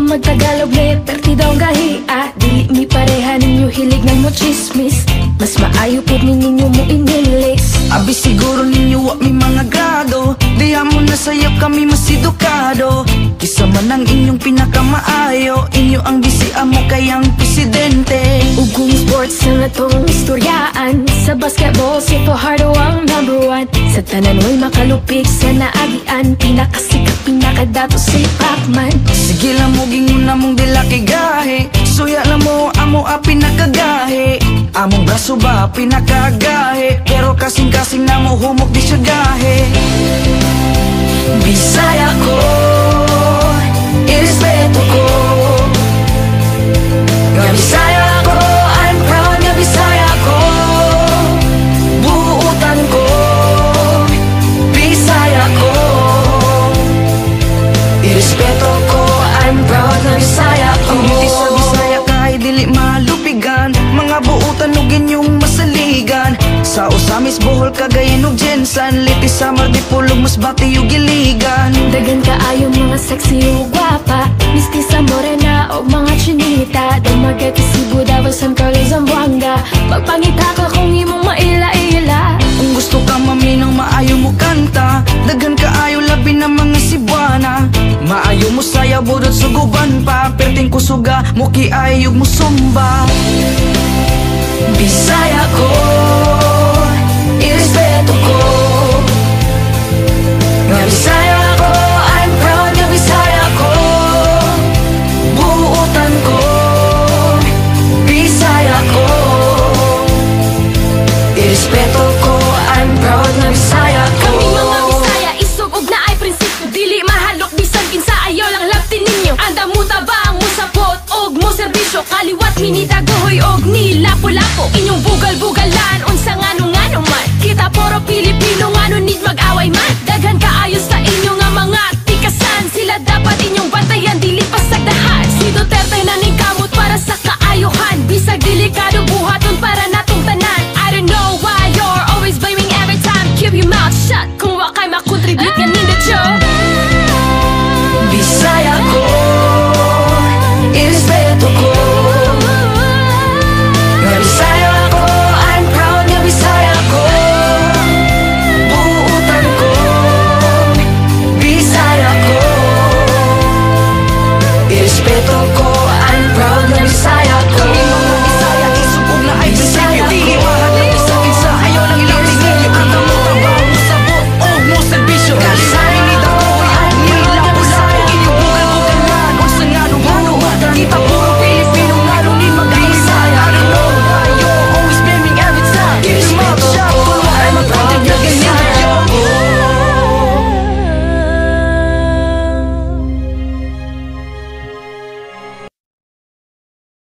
magtagalog ni pertidaw ang gahiya. Dili mi pareha ninyo hilig ng mo chismis. Mas maayo po ninyo mo inilis. Abi siguro ninyo wa mi mga grado. Diha mo na sayop kami mas edukado. Kisa man ang inyong pinakamaayo. Inyo ang bisi amo kayang presidente. Ugong sports na natong istoryaan. Sa basketball si Fajardo ang #1. Sa tanan mo'y makalupig sa naagian. Pinakasikat pinakadato si Pacman. Sige lang mo gingon na mong dila kay gahe. Suya lang mo amo a pinakagahe. Among braso ba pinakagahe. Pero kasing-kasing na mo humok di siya gahe. Bisaya ko, irespeto ko. Nga Bisaya ko, I'm proud nga Bisaya ko. Buutan ko, Bisaya ko. Irespeto ko, I'm proud nga Bisaya ko. Ang beauty sa Bisaya kahit dili malupigan. Mga buutan ug inyong masaligan. Sa Usamis, Bohol, Cagayan ug Jensan. Litis, Samar, Dipolog, Masbate ug Iligan. Dagan kaayo mga sexy ug gwapa. Mistisa morena o mga chinita. Damagay ka Cebu, Davao, San Carlos, Zamboanga. Magpangita ka kung imong maila-ila. Kung gusto ka maminaw, maayo mo kanta. Dagan kaayo labi ng mga Cebuana. Maayo mo saya, budot suguban pa. Perting kusuga, muki ayog mo sumba. Bisaya ko, irespeto ko. Nga Bisaya ko, I'm proud nga Bisaya ko. Buutan ko, Bisaya ko. Irespeto ko, I'm proud nga Bisaya ko. Kami mga Bisaya, isog og naay prinsipyo. Dili mahalok bisan kinsa ayaw lang labtin ninyo. Anda mo tabang mo sapot og mo serbisyo. Kaliwat minita gohoy og ni lapo-lapo. Inyong bugal-bugalan unsa ngano-ngano man. Kita puro Pilipino ngano need mag-away man. Daghan kaayo sa inyo nga mga tikasan. Sila dapat inyong bantayan dili pasagdahan. Si Duterte na ning kamot para sa kaayuhan. Bisag delikado buhaton para natong tanan. I don't know why you're always blaming every time. Keep your mouth shut kung wa kay makontribute kanin the show. Bisaya ko, irespeto ko. Nga Bisaya ko, I'm proud nga Bisaya ko. Buutan ko, Bisaya ko. Irespeto ko, I'm proud nga Bisaya